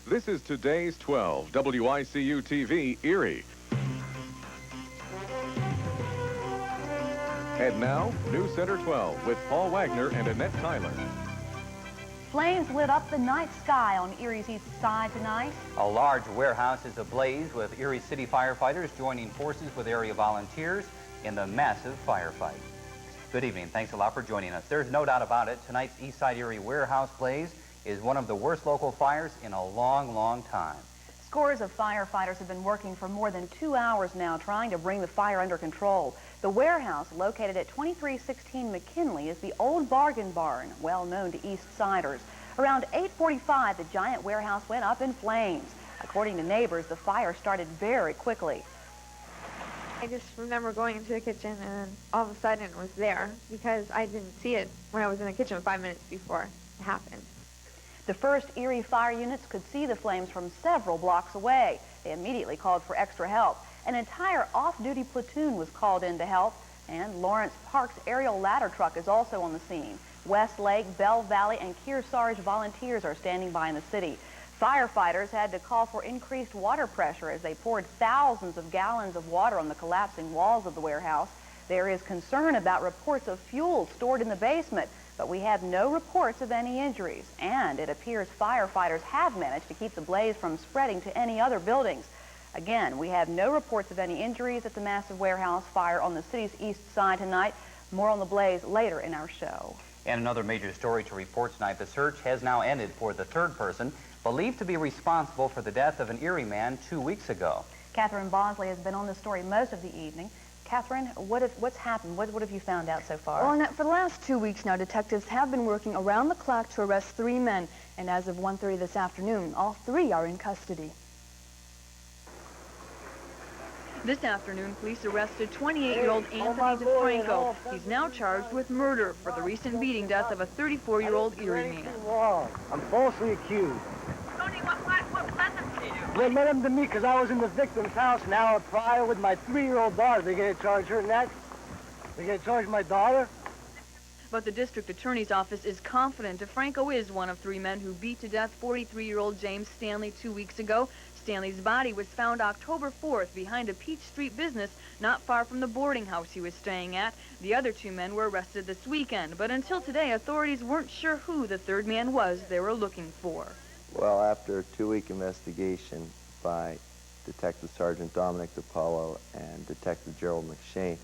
This is today's 12 WICU TV Erie. And now, NewsCenter 12 with Paul Wagner and Annette Tyler. Flames lit up the night sky on Erie's east side tonight. A large warehouse is ablaze with Erie City firefighters joining forces with area volunteers in the massive firefight. Good evening. Thanks a lot for joining us. There's no doubt about it. Tonight's East Side Erie warehouse blaze is one of the worst local fires in a long, long time. Scores of firefighters have been working for more than 2 hours now trying to bring the fire under control. The warehouse, located at 2316 McKinley, is the old bargain barn, well known to East Siders. Around 8:45, the giant warehouse went up in flames. According to neighbors, the fire started very quickly. I just remember going into the kitchen and all of a sudden it was there because I didn't see it when I was in the kitchen 5 minutes before it happened. The first Erie fire units could see the flames from several blocks away. They immediately called for extra help. An entire off-duty platoon was called in to help, and Lawrence Park's aerial ladder truck is also on the scene. Westlake, Bell Valley, and Kearsarge volunteers are standing by in the city. Firefighters had to call for increased water pressure as they poured thousands of gallons of water on the collapsing walls of the warehouse. There is concern about reports of fuel stored in the basement, but we have no reports of any injuries. And it appears firefighters have managed to keep the blaze from spreading to any other buildings. Again, we have no reports of any injuries at the massive warehouse fire on the city's east side tonight. More on the blaze later in our show. And another major story to report tonight. The search has now ended for the third person believed to be responsible for the death of an Erie man 2 weeks ago. Catherine Bosley has been on this story most of the evening. Catherine, what's happened? What have you found out so far? Well, Annette, for the last 2 weeks now, detectives have been working around the clock to arrest 3 men. And as of 1:30 this afternoon, all 3 are in custody. This afternoon, police arrested 28-year-old Anthony DeFranco. He's now charged with murder for the recent beating death of a 34-year-old Erie man. I'm falsely accused. Tony, what led them to you? They led him to me because I was in the victim's house an hour prior with my 3-year-old daughter. They're going to charge her next. They're going to charge my daughter. But the district attorney's office is confident DeFranco is one of 3 men who beat to death 43-year-old James Stanley 2 weeks ago. Stanley's body was found October 4th behind a Peach Street business not far from the boarding house he was staying at. The other 2 men were arrested this weekend, but until today, authorities weren't sure who the third man was they were looking for. Well, after a 2-week investigation by Detective Sergeant Dominic DiPaolo and Detective Gerald McShane,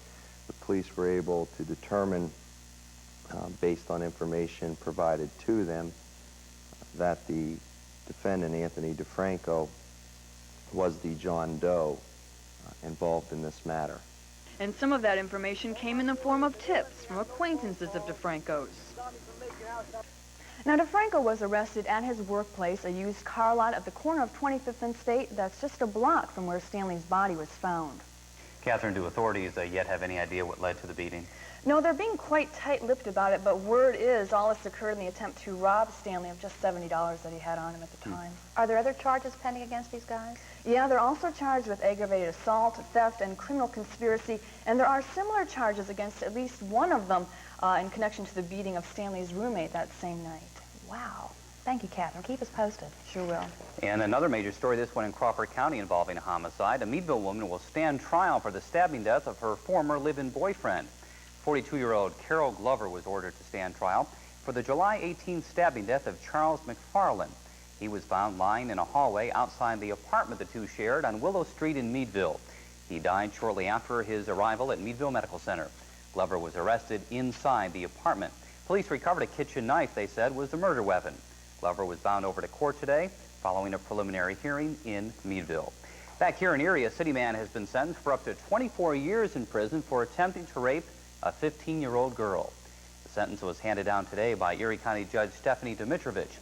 the police were able to determine, based on information provided to them, that the defendant, Anthony DeFranco, was the John Doe involved in this matter. And some of that information came in the form of tips from acquaintances of DeFranco's. Now, DeFranco was arrested at his workplace, a used car lot at the corner of 25th and State. That's just a block from where Stanley's body was found. Catherine, do authorities yet have any idea what led to the beating? No, they're being quite tight-lipped about it, but word is all this occurred in the attempt to rob Stanley of just $70 that he had on him at the time. Are there other charges pending against these guys? Yeah, they're also charged with aggravated assault, theft, and criminal conspiracy, and there are similar charges against at least one of them in connection to the beating of Stanley's roommate that same night. Wow. Thank you, Catherine. Keep us posted. Sure will. And another major story, this one in Crawford County involving a homicide. A Meadville woman will stand trial for the stabbing death of her former live-in boyfriend. 42-year-old Carol Glover was ordered to stand trial for the July 18th stabbing death of Charles Farlett. He was found lying in a hallway outside the apartment the two shared on Willow Street in Meadville. He died shortly after his arrival at Meadville Medical Center. Glover was arrested inside the apartment. Police recovered a kitchen knife they said was the murder weapon. Glover was bound over to court today following a preliminary hearing in Meadville. Back here in Erie, a city man has been sentenced for up to 24 years in prison for attempting to rape a 15-year-old girl. The sentence was handed down today by Erie County Judge Stephanie Dimitrovich.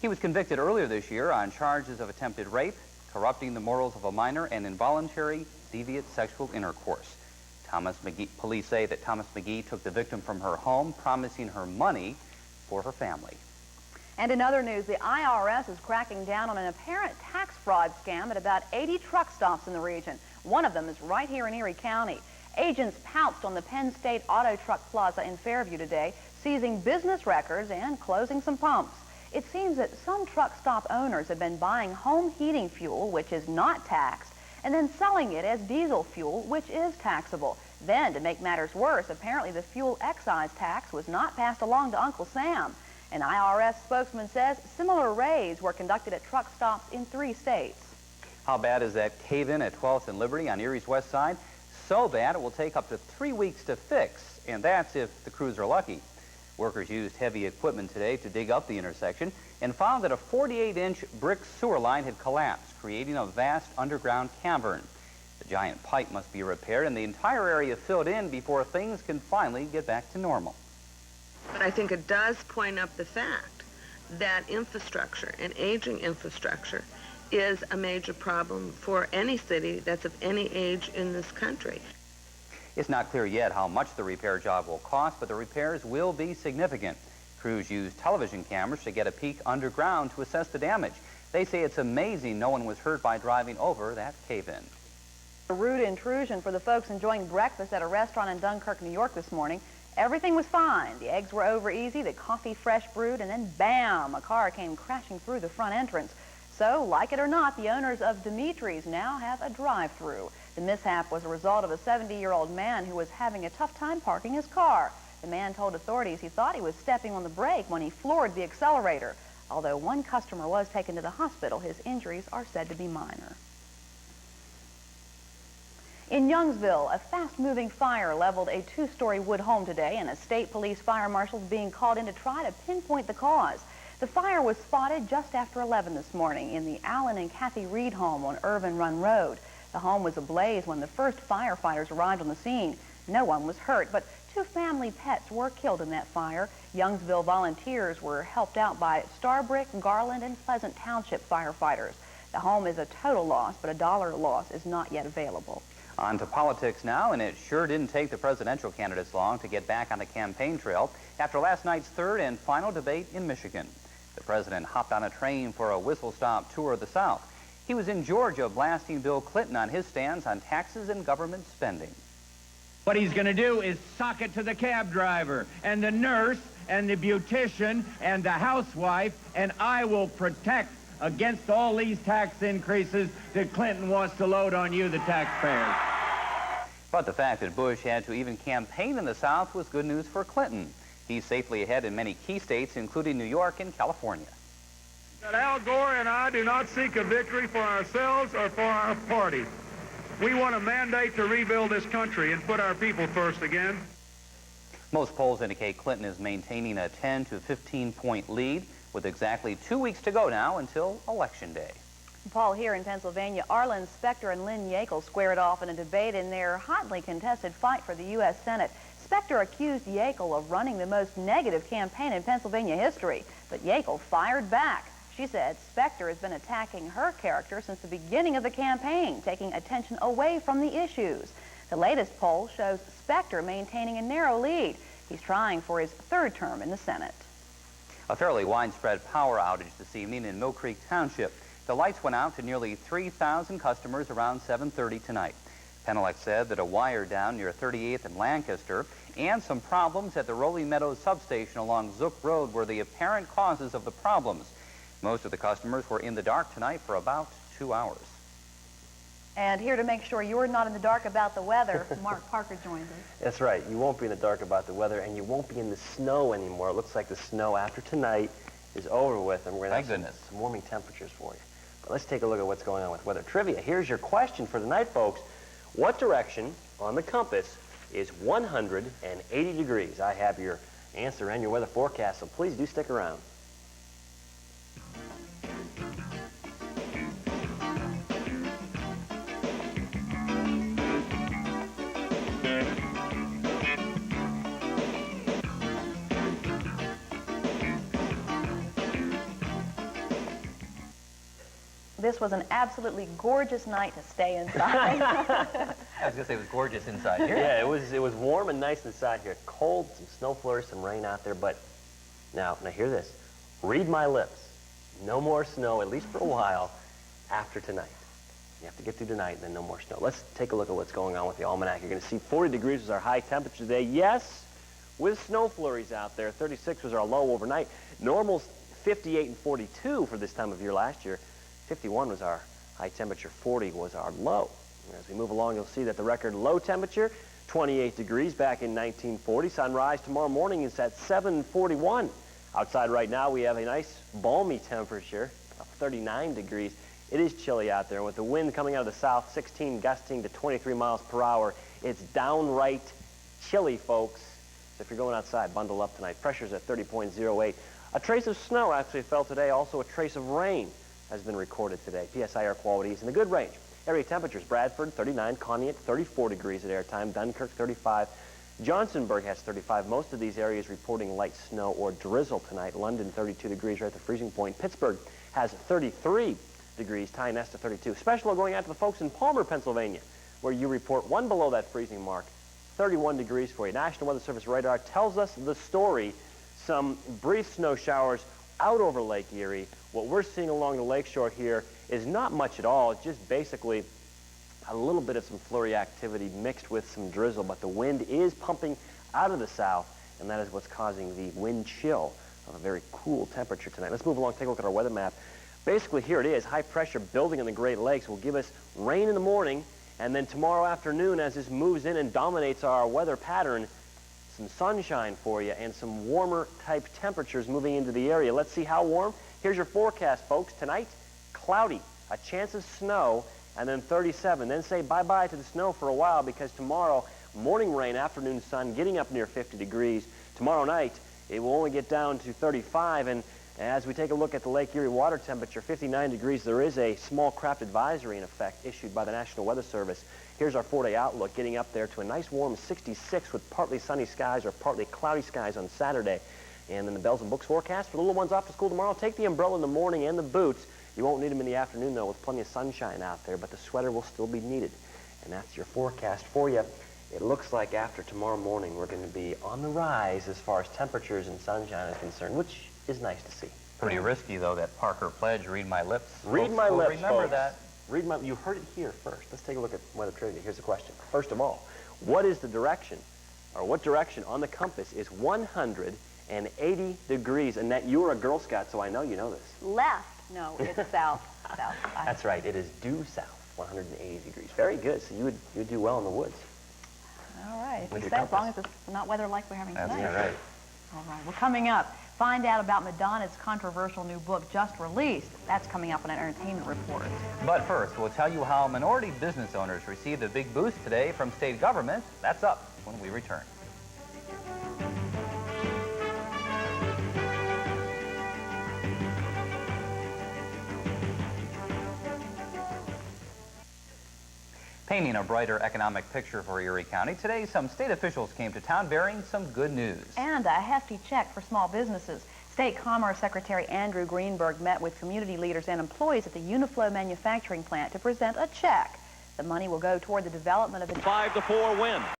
He was convicted earlier this year on charges of attempted rape, corrupting the morals of a minor, and involuntary deviant sexual intercourse. Police say that Thomas McGee took the victim from her home, promising her money for her family. And in other news, the IRS is cracking down on an apparent tax fraud scam at about 80 truck stops in the region. One of them is right here in Erie County. Agents pounced on the Penn State Auto Truck Plaza in Fairview today, seizing business records and closing some pumps. It seems that some truck stop owners have been buying home heating fuel, which is not taxed, and then selling it as diesel fuel, which is taxable. Then, to make matters worse, apparently the fuel excise tax was not passed along to Uncle Sam. An IRS spokesman says similar raids were conducted at truck stops in 3 states. How bad is that cave-in at 12th and Liberty on Erie's west side? So bad it will take up to 3 weeks to fix, and that's if the crews are lucky. Workers used heavy equipment today to dig up the intersection and found that a 48-inch brick sewer line had collapsed, creating a vast underground cavern. The giant pipe must be repaired and the entire area filled in before things can finally get back to normal. But I think it does point up the fact that infrastructure and aging infrastructure is a major problem for any city that's of any age in this country. It's not clear yet how much the repair job will cost, but the repairs will be significant. Crews use television cameras to get a peek underground to assess the damage. They say it's amazing no one was hurt by driving over that cave-in. A rude intrusion for the folks enjoying breakfast at a restaurant in Dunkirk, New York this morning. Everything was fine. The eggs were over easy, the coffee fresh brewed, and then bam, a car came crashing through the front entrance. So, like it or not, the owners of Dimitri's now have a drive-through. The mishap was a result of a 70-year-old man who was having a tough time parking his car. The man told authorities he thought he was stepping on the brake when he floored the accelerator. Although one customer was taken to the hospital, his injuries are said to be minor. In Youngsville, a fast-moving fire leveled a 2-story wood home today, and a state police fire marshal is being called in to try to pinpoint the cause. The fire was spotted just after 11 this morning in the Alan and Kathy Reed home on Irvin Run Road. The home was ablaze when the first firefighters arrived on the scene. No one was hurt, but 2 family pets were killed in that fire. Youngsville volunteers were helped out by Starbrick, Garland, and Pleasant Township firefighters. The home is a total loss, but a dollar loss is not yet available. On to politics now, and it sure didn't take the presidential candidates long to get back on the campaign trail after last night's 3rd and final debate in Michigan. The president hopped on a train for a whistle-stop tour of the South. He was in Georgia blasting Bill Clinton on his stance on taxes and government spending. What he's going to do is sock it to the cab driver and the nurse and the beautician and the housewife, and I will protect against all these tax increases that Clinton wants to load on you, the taxpayers. But the fact that Bush had to even campaign in the South was good news for Clinton. He's safely ahead in many key states, including New York and California. That Al Gore and I do not seek a victory for ourselves or for our party. We want a mandate to rebuild this country and put our people first again. Most polls indicate Clinton is maintaining a 10 to 15-point lead, with exactly 2 weeks to go now until Election Day. Paul, here in Pennsylvania, Arlen Specter and Lynn Yackel squared off in a debate in their hotly contested fight for the U.S. Senate. Specter accused Yackel of running the most negative campaign in Pennsylvania history, but Yackel fired back. She said Specter has been attacking her character since the beginning of the campaign, taking attention away from the issues. The latest poll shows Specter maintaining a narrow lead. He's trying for his 3rd term in the Senate. A fairly widespread power outage this evening in Millcreek Township. The lights went out to nearly 3,000 customers around 7:30 tonight. Penelec said that a wire down near 38th and Lancaster and some problems at the Rolling Meadows substation along Zook Road were the apparent causes of the problems. Most of the customers were in the dark tonight for about 2 hours. And here to make sure you're not in the dark about the weather, Mark Parker joins us. That's right. You won't be in the dark about the weather, and you won't be in the snow anymore. It looks like the snow after tonight is over with, and we're going to have some warming temperatures for you. But let's take a look at what's going on with weather trivia. Here's your question for tonight, folks. What direction on the compass is 180 degrees? I have your answer and your weather forecast, so please do stick around. This was an absolutely gorgeous night to stay inside. I was going to say it was gorgeous inside here. Yeah, it was warm and nice inside here. Cold, some snow flurries, some rain out there, but now hear this. Read my lips. No more snow, at least for a while, after tonight. You have to get through tonight, and then no more snow. Let's take a look at what's going on with the almanac. You're going to see 40 degrees was our high temperature today. Yes, with snow flurries out there. 36 was our low overnight. Normal 58 and 42 for this time of year last year. 51 was our high temperature, 40 was our low. And as we move along, you'll see that the record low temperature, 28 degrees back in 1940. Sunrise tomorrow morning is at 7:41. Outside right now, we have a nice balmy temperature of 39 degrees. It is chilly out there. With the wind coming out of the south, 16 gusting to 23 miles per hour, it's downright chilly, folks. So if you're going outside, bundle up tonight. Pressure's at 30.08. A trace of snow actually fell today. Also, a trace of rain has been recorded today. PSI air quality is in the good range. Area temperatures, Bradford 39, Conneaut 34 degrees at airtime, Dunkirk 35, Johnsonburg has 35. Most of these areas reporting light snow or drizzle tonight. London 32 degrees right at the freezing point. Pittsburgh has 33 degrees, Ty Nesta 32. Special going out to the folks in Palmer, Pennsylvania, where you report one below that freezing mark, 31 degrees for you. National Weather Service radar tells us the story. Some brief snow showers out over Lake Erie. What we're seeing along the lakeshore here is not much at all. It's just basically a little bit of some flurry activity mixed with some drizzle, but the wind is pumping out of the south, and that is what's causing the wind chill of a very cool temperature tonight. Let's move along, take a look at our weather map. Basically, here it is. High pressure building in the Great Lakes will give us rain in the morning, and then tomorrow afternoon, as this moves in and dominates our weather pattern, some sunshine for you and some warmer type temperatures moving into the area. Let's see how warm. Here's your forecast, folks. Tonight, cloudy, a chance of snow, and then 37. Then say bye-bye to the snow for a while, because tomorrow, morning rain, afternoon sun, getting up near 50 degrees. Tomorrow night, it will only get down to 35, and as we take a look at the Lake Erie water temperature, 59 degrees, there is a small craft advisory in effect issued by the National Weather Service. Here's our 4-day outlook, getting up there to a nice warm 66 with partly sunny skies or partly cloudy skies on Saturday. And then the bells and books forecast for the little ones off to school tomorrow. Take the umbrella in the morning and the boots. You won't need them in the afternoon, though, with plenty of sunshine out there, but the sweater will still be needed. And that's your forecast for you. It looks like after tomorrow morning, we're going to be on the rise as far as temperatures and sunshine is concerned, which is nice to see. Pretty risky, though, that Parker pledge, read my lips. Read my lips, remember folks. that. Read my, you heard it here first. Let's take a look at weather trivia. Here's the question. First of all, what is the direction, or what direction on the compass is 180 degrees? Annette, you are a Girl Scout, so I know you know this. Left. No, it's south. South. That's right. It is due south, 180 degrees. Very good. So you would do well in the woods. All right. With We your said as long as compass. it's not weather like we're having tonight. That's right. All right. Well, coming up, find out about Madonna's controversial new book just released. That's coming up on an entertainment report. But first, we'll tell you how minority business owners received a big boost today from state government. That's up when we return. Painting a brighter economic picture for Erie County, today some state officials came to town bearing some good news. And a hefty check for small businesses. State Commerce Secretary Andrew Greenberg met with community leaders and employees at the Uniflow manufacturing plant to present a check. The money will go toward the development of a 5-4 win.